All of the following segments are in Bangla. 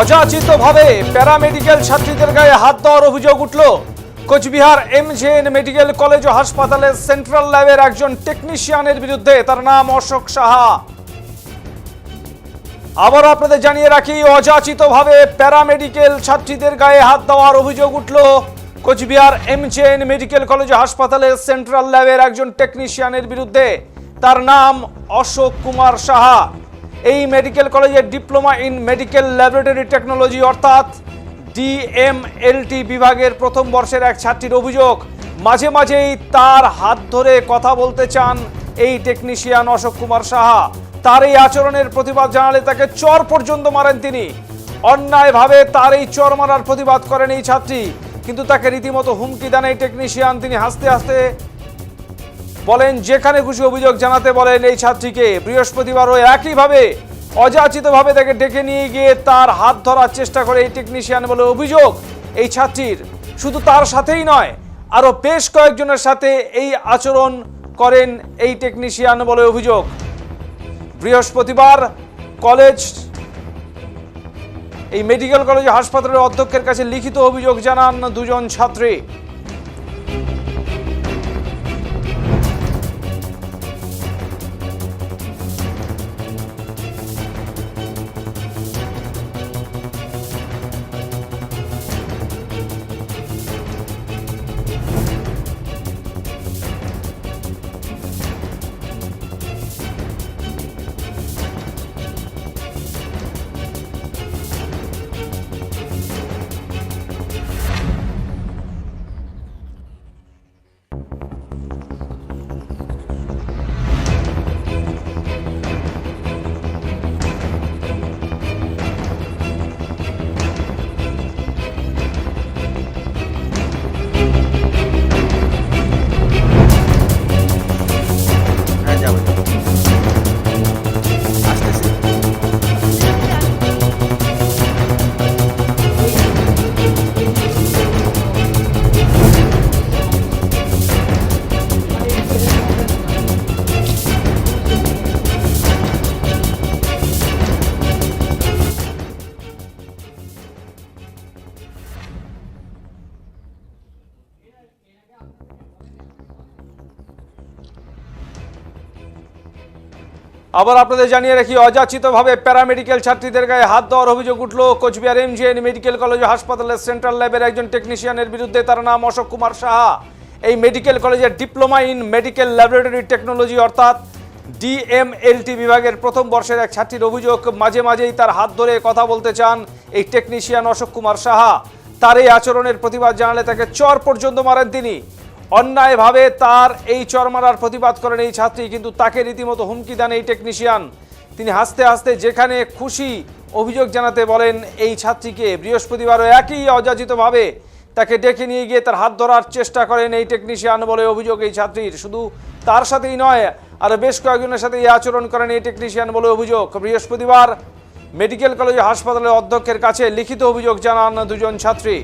অযাচিতভাবে প্যারামেডিক্যাল ছাত্রীদের গায়ে হাত দেওয়ার অভিযোগ উঠল কোচবিহার এমজেএন মেডিকেল কলেজ ও হাসপাতালের সেন্ট্রাল ল্যাবের একজন টেকনিশিয়ানের বিরুদ্ধে। তার নাম অশোক সাহা। আবার আপনাদের জানিয়ে রাখি, অযাচিতভাবে প্যারামেডিক্যাল ছাত্রীদের গায়ে হাত দেওয়ার অভিযোগ উঠল কোচবিহার এমজেএন মেডিকেল কলেজ ও হাসপাতালের সেন্ট্রাল ল্যাবের একজন টেকনিশিয়ানের বিরুদ্ধে। তার নাম অশোক কুমার সাহা। এই মেডিকেল কলেজের diploma in medical laboratory technology অর্থাৎ ডিএমএলটি বিভাগের প্রথম বর্ষের এক ছাত্রীর অভিযোগ, মাঝে মাঝেই তার হাত ধরে কথা বলতে চান এই টেকনিশিয়ান অশোক কুমার সাহা। তার এই আচরণের প্রতিবাদ জানালে তাকে চর পর্যন্ত মারেন তিনি। অন্যায়ভাবে তার এই চর মারার প্রতিবাদ করেন এই ছাত্রী, কিন্তু তাকে রীতিমতো হুমকি দেন এই টেকনিশিয়ান। তিনি হাসতে হাসতে বলেন যেখানে খুশি অভিযোগ জানাতে বলেন এই ছাত্রীকে। বৃহস্পতিবারও একইভাবে অযাচিতভাবে তাকে ডেকে নিয়ে গিয়ে তার হাত ধরার চেষ্টা করে এই টেকনিশিয়ান বলে অভিযোগ এই ছাত্রীর। শুধু তার সাথেই নয়, আরো বেশ কয়েকজনের সাথে এই আচরণ করেন এই টেকনিশিয়ান বলে অভিযোগ। বৃহস্পতিবার কলেজ এই মেডিকেল কলেজ হাসপাতালের অধ্যক্ষের কাছে লিখিত অভিযোগ জানান দুজন ছাত্রী। আবার আপনাদের জানিয়ে রাখি, অযাচিতভাবে প্যারামেডিক্যাল ছাত্রীদের গায়ে হাত দেওয়ার অভিযোগ উঠল কোচবিহার এমজেএন মেডিকেল কলেজ ও হাসপাতালের সেন্ট্রাল ল্যাবের একজন টেকনিশিয়ানের বিরুদ্ধে। তার নাম অশোক কুমার সাহা। এই মেডিকেল কলেজের diploma in medical laboratory technology অর্থাৎ ডিএমএলটি বিভাগের প্রথম বর্ষের এক ছাত্রীর অভিযোগ, মাঝে মাঝেই তার হাত ধরে কথা বলতে চান এই টেকনিশিয়ান অশোক কুমার সাহা। তার এই আচরণের প্রতিবাদ জানালে তাকে চর পর্যন্ত মারেন তিনি। অন্যায়ভাবে তার এই চর মারার প্রতিবাদ করেন এই ছাত্রী, কিন্তু তাকে রীতিমতো হুমকি দেন এই টেকনিশিয়ান। তিনি হাসতে হাসতে যেখানে খুশি অভিযোগ জানাতে বলেন এই ছাত্রীকে। বৃহস্পতিবারও একই অযাচিতভাবে তাকে ডেকে নিয়ে গিয়ে তার হাত ধরার চেষ্টা করেন এই টেকনিশিয়ান বলে অভিযোগ এই ছাত্রীর। শুধু তার সাথেই নয়, আরও বেশ কয়েকজনের সাথে এই আচরণ করেন এই টেকনিশিয়ান বলে অভিযোগ। বৃহস্পতিবার মেডিকেল কলেজ হাসপাতালের অধ্যক্ষের কাছে লিখিত অভিযোগ জানান দুজন ছাত্রী।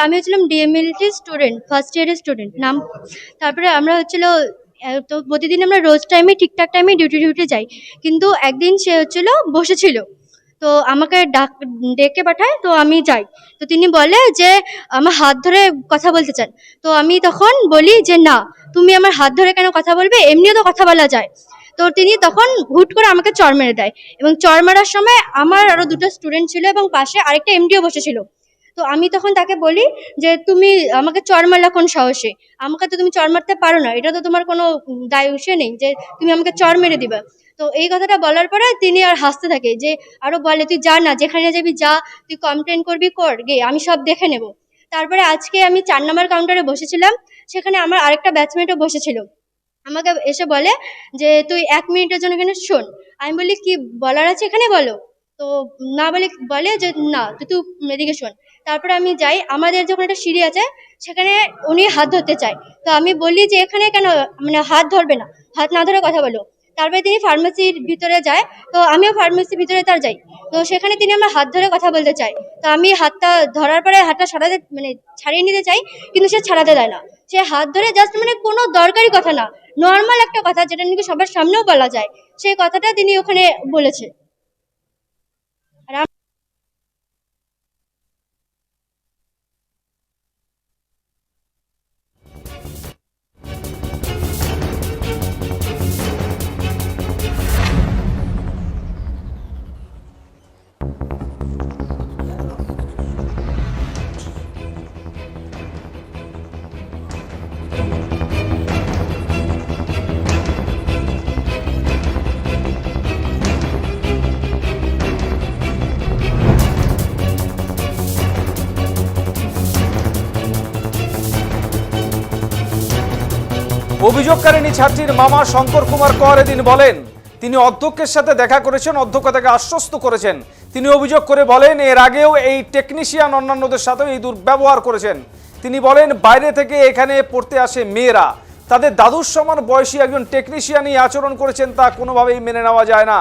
আমি হচ্ছিলাম ডিএমএলটি স্টুডেন্ট, ফার্স্ট ইয়ারের স্টুডেন্ট নাম। তারপরে আমরা হচ্ছিল তো প্রতিদিন আমরা রোজ টাইমে ঠিকঠাক টাইমে ডিউটি যাই, কিন্তু একদিন সে হচ্ছিল বসেছিল, তো আমাকে ডেকে পাঠায়, তো আমি যাই। তো তিনি বলে যে আমার হাত ধরে কথা বলতে চান। তো আমি তখন বলি যে না, তুমি আমার হাত ধরে কেন কথা বলবে, এমনিও তো কথা বলা যায়। তো তিনি তখন হুট করে আমাকে চড় মেরে দেয়, এবং চড় মারার সময় আমার আরো দুটো স্টুডেন্ট ছিল এবং পাশে আরেকটা এমডিও বসেছিল। তো আমি তখন তাকে বলি যে তুমি আমাকে চড় মারলা কোন সাহসে, আমাকে তো তুমি চড় মারতে পারো না, এটা তো তোমার কোনো দায়িত্ব নেই যে তুমি আমাকে চড় মেরে দিবা। তো এই কথাটা বলার পরে তিনি আর হাসতে থাকে, যে আরো বলে তুই যা না, যেখানে যাবি যা, তুই কমপ্লেন করবি কর গে, আমি সব দেখে নেব। তারপরে আজকে আমি 4 নম্বর কাউন্টারে বসেছিলাম, সেখানে আমার আরেকটা ব্যাচমেটও বসেছিল। আমাকে এসে বলে যে তুই 1 মিনিটের জন্য এখানে শোন। আমি বলি কি বলার আছে এখানে বলো। তো না বলে যে না তুই এদিকে শোন। তারপরে আমি যাই, আমাদের যখন একটা সিঁড়ি আছে সেখানে উনি হাত ধরতে চায়। তো আমি বলি যে এখানে কেন মানে হাত ধরবে না, হাত না ধরে কথা বলো। তারপরে তিনি ফার্মেসির ভিতরে যায়, তো আমিও ফার্মেসির ভিতরে তার যাই। তো সেখানে তিনি আমার হাত ধরে কথা বলতে চায়। তো আমি হাতটা ধরার পরে হাতটা ছাড়িয়ে নিতে চাই, কিন্তু সে ছাড়াতে দেয় না। সে হাত ধরে জাস্ট মানে কোনো দরকারি কথা না, নর্মাল একটা কথা যেটা নাকি সবার সামনেও বলা যায়, সেই কথাটা তিনি ওখানে বলেছে। আর অভিযোগকারিণী ছাত্রীর মামা শঙ্কর কুমার কর এদিন বলেন, তিনি অধ্যক্ষের সাথে দেখা করেছেন, অধ্যক্ষ তাকে আশ্বস্ত করেছেন। তিনি অভিযোগ করে বলেন, এর আগেও এই টেকনিশিয়ান অন্যান্যদের সাথেও এই দুর্ব্যবহার করেছেন। তিনি বলেন, বাইরে থেকে এখানে পড়তে আসে মেয়েরা, তাদের দাদুর সমান বয়সী একজন টেকনিশিয়ানই আচরণ করেছেন, তা কোনোভাবেই মেনে নেওয়া যায় না।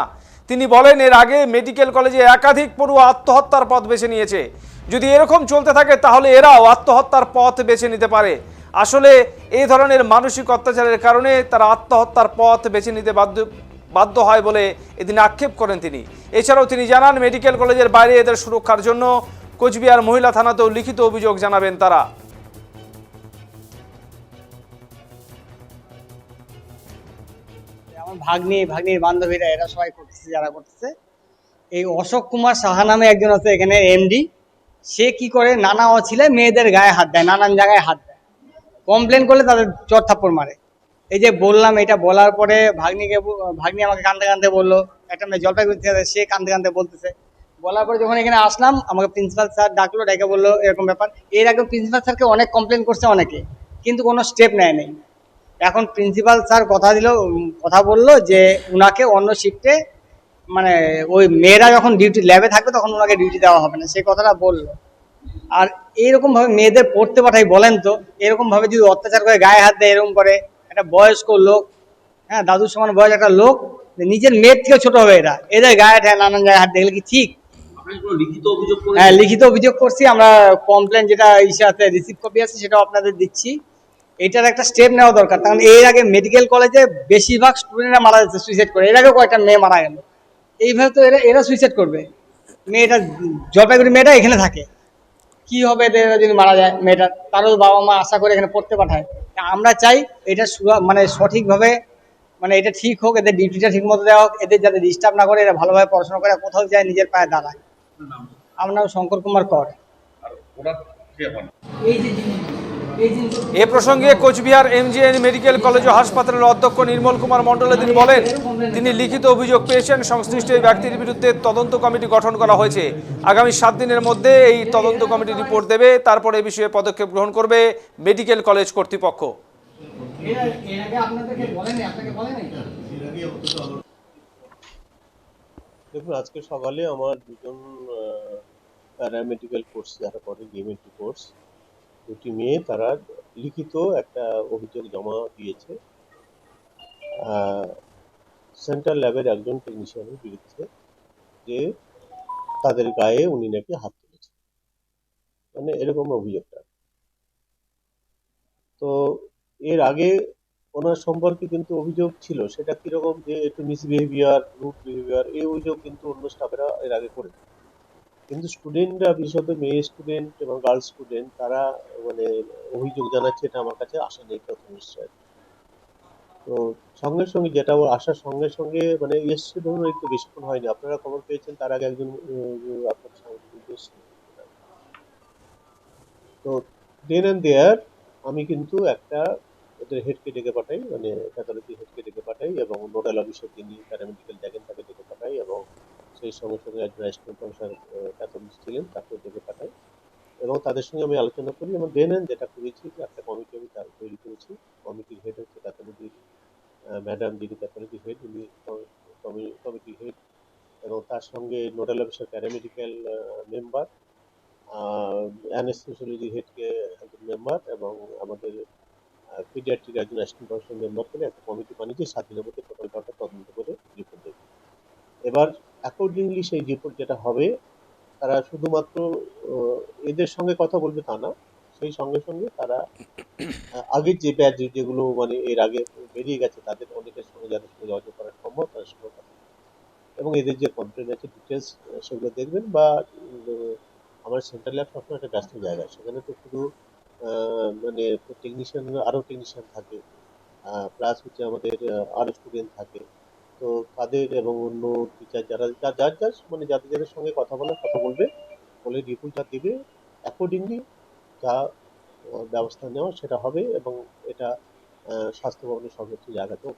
তিনি বলেন, এর আগে মেডিকেল কলেজে একাধিক পড়ুয়া আত্মহত্যার পথ বেছে নিয়েছে। যদি এরকম চলতে থাকে তাহলে এরাও আত্মহত্যার পথ বেছে নিতে পারে। আসলে এই ধরনের মানসিক অত্যাচারের কারণে তারা আত্মহত্যার পথ বেছে নিতে বাধ্য হয় বলে এদিন আক্ষেপ করেন তিনি। এছাড়াও তিনি জানান, মেডিকেল কলেজের বাইরে এদের সুরক্ষার জন্য কোচবিহার মহিলা থানাতেও লিখিত অভিযোগ জানাবেন তারা। আমার ভাগ্নির বান্ধবীরা এরা সবাই করতেছে, যারা করতেছে। এই অশোক কুমার সাহা নামে একজন আছে এখানে এমডি। সে কি করে, নানা অছিলে মেয়েদের গায়ে হাত দেয়, নানান জায়গায় হাত দেয়। কমপ্লেন করলে তাদের চড় থাপ্পড় মারে। এই যে বললাম, এটা বলার পরে ভাগ্নি আমাকে কাঁদতে কাঁদতে বললো, একটা মেয়ে জলপাইগুড়ি থেকে, সে কাঁদতে কাঁদতে বলতেছে। বলার পরে যখন এখানে আসলাম, আমাকে প্রিন্সিপাল স্যার ডাকলো, ডেকে বললো এরকম ব্যাপার। এর আগে প্রিন্সিপাল স্যারকে অনেক কমপ্লেন করছে অনেকে, কিন্তু কোনো স্টেপ নেয় নেই। এখন প্রিন্সিপাল স্যার কথা বললো যে উনাকে অন্য শিফটে, মানে ওই মেয়েরা যখন ডিউটি ল্যাবে থাকবে তখন ওনাকে ডিউটি দেওয়া হবে না, সেই কথাটা বললো। আর এইরকম ভাবে মেয়েদের পড়তে পাঠাই, বলেন তো, এরকম ভাবে যদি অত্যাচার করে, গায়ে হাত দেয়, এরকম করে একটা বয়স্ক লোক, হ্যাঁ দাদুর সমান বয়স একটা লোক, নিজের মেয়ের থেকে ছোট হবে, এদের গায়ে নানান জায়গায় হাত দেখলে কি ঠিক? হ্যাঁ, লিখিত অভিযোগ করছি আমরা। কমপ্লেন যেটা ইসেতে রিসিভ কপি আছে সেটাও আপনাদের দিচ্ছি। এটার একটা স্টেপ নেওয়া দরকার, কারণ এর আগে মেডিকেল কলেজে বেশিরভাগ স্টুডেন্টরা মারা যাচ্ছে সুইসাইড করে। এর আগেও কয়েকটা মেয়ে মারা গেল। এইভাবে তো এরা সুইসাইড করবে। মেয়েটা, জলপাইগুড়ি মেয়েটা এখানে থাকে, কি হবে এদের যদি মারা যায় মেয়েটা? তারও বাবা মা আশা করে এখানে পড়তে পাঠায়। আমরা চাই এটা মানে সঠিকভাবে, মানে এটা ঠিক হোক, এদের ডিউটিটা ঠিক মতো দেওয়া হোক, এদের যাতে ডিস্টার্ব না করে, এরা ভালোভাবে পড়াশোনা করে কোথাও যায়, নিজের পায়ে দাঁড়ায়। আমার নাম শঙ্কর কুমার কর। এ প্রসঙ্গে কোচবিহার এমজিএন মেডিকেল কলেজ ও হাসপাতালের অধ্যক্ষ নির্মল কুমার মণ্ডল তিনি বলেন, তিনি লিখিত অভিযোগ পেয়েছেন, সংশ্লিষ্ট এই ব্যক্তির বিরুদ্ধে তদন্ত কমিটি গঠন করা হয়েছে। আগামী 7 দিনের মধ্যে এই তদন্ত কমিটি রিপোর্ট দেবে, তারপরে এই বিষয়ে পদক্ষেপ গ্রহণ করবে মেডিকেল কলেজ কর্তৃপক্ষ। দেখুন, আজকে সকালে আমার দুজন প্যারামেডিক্যাল কোর্স যারা করে, ডিএমএলটি কোর্স, দুটি মেয়ে, তারা লিখিত একটা অভিযোগ জমা দিয়েছে সেন্ট্রাল ল্যাবের একজন টেকনিশিয়ানের বিরুদ্ধে, যে তাদের গায়ে উনি নাকি হাত তুলেছে, মানে এরকম অভিযোগটা। তো এর আগে ওনার সম্পর্কে কিন্তু অভিযোগ ছিল, সেটা কিরকম, যে একটু মিসবিহেভিয়ার, রুড বিহেভিয়ার, এই অভিযোগ কিন্তু অন্য স্টাফেরা এর আগে করেছে। কিন্তু স্টুডেন্টরা, বিশেষত মেয়ে স্টুডেন্ট এবং গার্লস স্টুডেন্ট, তারা মানে অভিযোগ জানাচ্ছে, এটা আমার কাছে আসা নেই প্রথম নিশ্চয়। তো সঙ্গে সঙ্গে যেটা ওর আসার সঙ্গে সঙ্গে মানে এসছে, ধরুন একটু বেশিক্ষণ হয়নি, আপনারা খবর পেয়েছেন তার আগে একজন আপনার সাংবাদিক এসেছিল। তো দেন অ্যান্ড দেয়ার আমি কিন্তু একটা ওদের হেডকে ডেকে পাঠাই, মানে প্যাথোলজি হেডকে ডেকে পাঠাই, এবং নোডাল অফিসার যিনি প্যারামেডিক্যাল দেখেন তাকে ডেকে পাঠাই, এবং সেই সঙ্গে সঙ্গে একজন অ্যাসিস্ট্যান্ট প্রফেসর প্যাথোলজিস্ট ছিলেন, তাকেও ডেকে পাঠাই, এবং তাদের সঙ্গে আমি আলোচনা করি। এবং দেন যেটা করেছি, যে একটা কমিটি আমি তৈরি করেছি। কমিটির হেড হচ্ছে প্যাথোলজির ম্যাডাম, যিনি প্যাথোলজি হেড, উনি কমিটির হেড, এবং তার সঙ্গে nodal officer paramedical member, anaesthesiology হেডকে একজন মেম্বার, এবং আমাদের পিডিয়াট্রিক একজন অ্যাসিস্ট্যান্ট প্রফেসর মেম্বার করে একটা কমিটি বানিয়েছি। 7 দিনের মধ্যে প্রকল্পটা তদন্ত করে রিপোর্ট দেবে। এবার অ্যাকর্ডিংলি সেই রিপোর্ট যেটা হবে, তারা শুধুমাত্র এদের সঙ্গে কথা বলবে তা না, সেই সঙ্গে সঙ্গে তারা আগের যে ব্যাচ যেগুলো মানে এর আগে বেরিয়ে গেছে তাদের অনেকের সঙ্গে যাদের সঙ্গে যোগাযোগ করা সম্ভব তাদের সঙ্গে কথা বলবেন। এবং এদের যে কমপ্লেন আছে ডিটেলস সেগুলো দেখবেন বা আমার সেন্ট্রাল ল্যাব সবসময় একটা ব্যস্ত জায়গা, সেখানে তো শুধু মানে টেকনিশিয়ান, আরও টেকনিশিয়ান থাকে, প্লাস হচ্ছে আমাদের আরও স্টুডেন্ট থাকে। তো তাদের এবং অন্য টিচার যারা যার যার মানে যাদের যাদের সঙ্গে কথা বলার কথা বলবে, বলে রিপোর্ট যা দেবে অ্যাকর্ডিংলি যা ব্যবস্থা নেওয়া সেটা হবে এবং এটা স্বাস্থ্য ভবনের সর্বোচ্চ জায়গাতেও